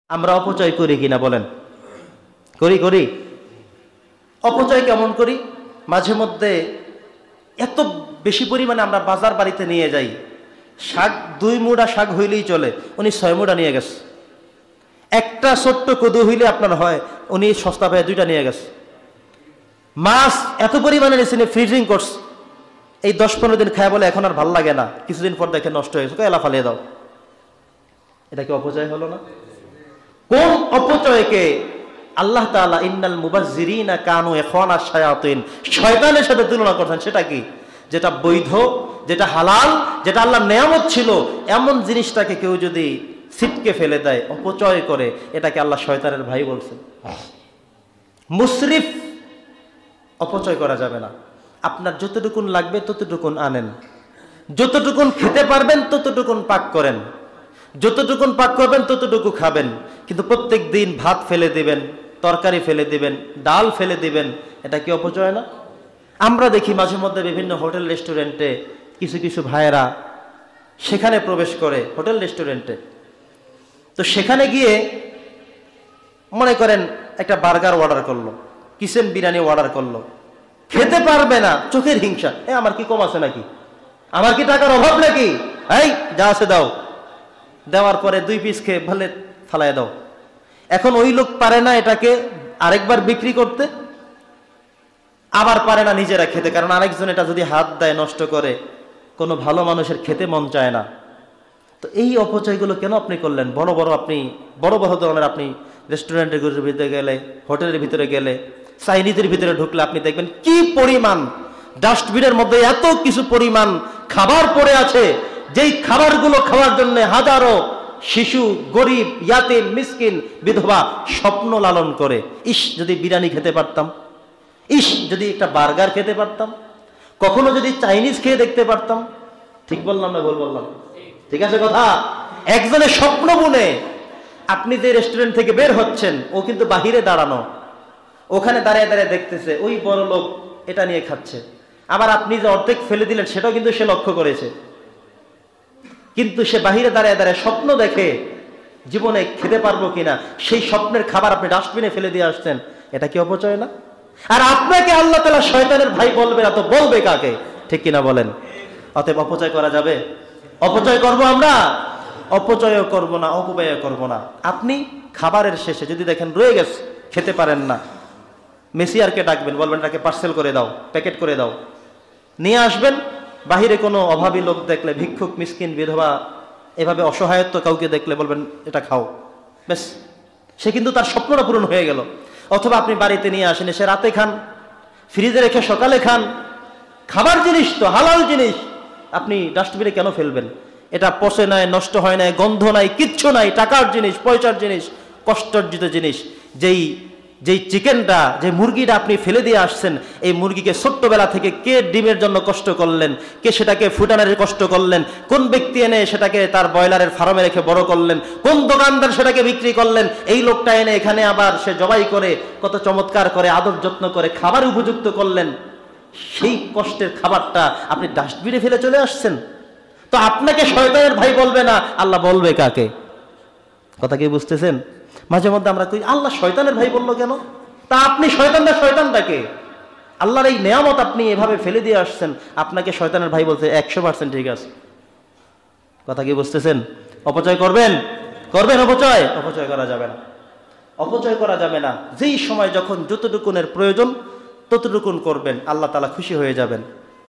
আমরা অপচয় করি কিনা বলেন? করি করি। অপচয় কেমন করি? মাঝে মধ্যে এত বেশি পরিমাণে আমরা বাজার বাড়িতে নিয়ে যাই, শাক 2 মুঠা শাক হইলেই চলে, উনি 6 মুঠা নিয়ে গেছে। একটা ছোট্ট কদু হইলে আপনার হয়, উনি সস্তা পায় 2টা নিয়ে গেছে। মাছ এত পরিমাণে নিয়েছে, ফ্রিজিং করছে, এই 10-15 দিন খায় বলে এখন আর ভাল লাগে না, কিছুদিন পর দেখে নষ্ট হয়েছে, এলা ফালিয়ে দাও। এটা কি অপচয় হলো না? কোন অপচয়কে আল্লাহ তাআলা ইন্নাল মুবাজ্জিরিনা কানু ইখওয়ানাশ শায়াতিন, শয়তানের সাথে তুলনা করছেন? সেটা কি? যেটা বৈধ, যেটা হালাল, যেটা আল্লাহর নেয়ামত ছিল, এমন জিনিসটাকে কেউ যদি ছিটকে ফেলে দেয়, অপচয় করে, এটাকে আল্লাহ শয়তানের ভাই বলছেন। মুসরিফ, অপচয় করা যাবে না। আপনার যতটুকুন লাগবে ততটুকুন আনেন, যতটুকুন খেতে পারবেন ততটুকুন পাক করেন, যতটুকুন পাক করবেন ততটুকু খাবেন। কিন্তু প্রত্যেক দিন ভাত ফেলে দিবেন, তরকারি ফেলে দিবেন, ডাল ফেলে দিবেন, এটা কি অপচয় না? আমরা দেখি মাঝে মধ্যে বিভিন্ন হোটেল রেস্টুরেন্টে কিছু কিছু ভাইয়েরা সেখানে প্রবেশ করে, হোটেল রেস্টুরেন্টে, তো সেখানে গিয়ে মনে করেন একটা বার্গার অর্ডার করলো, চিকেন বিরিয়ানি অর্ডার করলো, খেতে পারবে না, চোখের হিংসা, আমার কি কম আছে নাকি, আমার কি টাকার অভাব নাকি, এই যা আছে দাও। দেওয়ার পরে 2 পিস খেয়ে ভালে ফালাই দাও। এখন ওই লোক পারে না এটাকে আরেকবার বিক্রি করতে, আবার পারে না নিজেরা খেতে, কারণ আরেকজন এটা যদি হাত দেয় নষ্ট করে, কোনো ভালো মানুষের খেতে মন চায় না। তো এই অপচয়গুলো কেন আপনি করলেন? বড় বড় ধরনের আপনি রেস্টুরেন্টের ভিতরে গেলে, হোটেলের ভিতরে গেলে, চাইনিজের ভিতরে ঢুকলে আপনি দেখবেন কি পরিমাণ ডাস্টবিনের মধ্যে এত কিছু পরিমাণ খাবার পড়ে আছে, যেই খাবারগুলো খাওয়ার জন্য হাজারো শিশু, গরিব, ইয়াতিম, মিসকিন, বিধবা স্বপ্ন লালন করে। ইস, যদি বিরিয়ানি খেতে পারতাম, ইস যদি একটা বার্গার খেতে পারতাম, কখনো যদি চাইনিজ খেয়ে দেখতে পারতাম। ঠিক বললাম না ভুল বললাম? ঠিক আছে কথা? একজনের স্বপ্ন বুনে আপনি যে রেস্টুরেন্ট থেকে বের হচ্ছেন, ও কিন্তু বাহিরে দাঁড়ানো, ওখানে দাঁড়িয়ে দাঁড়িয়ে দেখতেছে ওই বড় লোক এটা নিয়ে খাচ্ছে, আবার আপনি যে অর্ধেক ফেলে দিলেন সেটাও কিন্তু সে লক্ষ্য করেছে, কিন্তু সে বাহিরে দাঁড়িয়ে দাঁড়িয়ে স্বপ্ন দেখে জীবনে খেতে পারবো কিনা, সেই স্বপ্নের খাবার আপনি ডাস্টবিনে ফেলে দিয়ে আসছেন। এটা কি অপচয় না? আর আপনাকে আল্লাহ তাআলা শয়তানের ভাই বলবে না তো বলবে কাকে? ঠিক কিনা বলেন? অতএব অপচয় করা যাবে? অপচয় করব আমরা? অপচয়ও করব না, অপব্যয় করব না। আপনি খাবারের শেষে যদি দেখেন রয়ে গেছে, খেতে পারেন না, মেসিয়ারকে ডাকবেন, বলবেন এটাকে পার্সেল করে দাও, প্যাকেট করে দাও, নিয়ে আসবেন। বাহিরে কোনো অভাবী লোক দেখলে, ভিক্ষুক, মিসকিন, বিধবা, এভাবে অসহায়ত্ব কাউকে দেখলে বলবেন এটা খাও, বেশ, সে কিন্তু তার স্বপ্নটা পূরণ হয়ে গেল। অথবা আপনি বাড়িতে নিয়ে আসেন, সে রাতে খান, ফ্রিজে রেখে সকালে খান, খাবার জিনিস তো, হালাল জিনিস, আপনি ডাস্টবিনে কেন ফেলবেন? এটা পচে নাই, নষ্ট হয় নাই, গন্ধ নাই, কিচ্ছু নাই, টাকার জিনিস, পয়সার জিনিস, কষ্টার্জিত জিনিস। যেই চিকেনটা, যে মুরগিটা আপনি ফেলে দিয়ে আসছেন, এই মুরগিকে ছোট্টবেলা থেকে কে ডিমের জন্য কষ্ট করলেন, কে সেটাকে ফুটানোর কষ্ট করলেন, কোন ব্যক্তি এনে সেটাকে তার ব্রয়লারের ফার্মে রেখে বড় করলেন, কোন দোকানদার সেটাকে বিক্রি করলেন, এই লোকটা এনে এখানে আবার সে জবাই করে কত চমৎকার করে আদর যত্ন করে খাবার উপযুক্ত করলেন, সেই কষ্টের খাবারটা আপনি ডাস্টবিনে ফেলে চলে আসছেন। তো আপনাকে শয়তানের ভাই বলবে না, আল্লাহ বলবে কাকে? কথা কি বুঝতেছেন? মাঝে মধ্যে আমরা কই আল্লাহ শয়তানের ভাই বললো কেন? তা আপনি শয়তানটাকে, আল্লাহর এই নেয়ামত আপনি এভাবে ফেলে দিয়ে আসছেন, আপনাকে শয়তানের ভাই বলতে 100% ঠিক আছে। কথা কি বুঝতেছেন? অপচয় করবেন? অপচয় করা যাবে না, অপচয় করা যাবে না। যেই সময় যখন যতটুকুনের প্রয়োজন ততটুকুন করবেন, আল্লাহ তাআলা খুশি হয়ে যাবেন।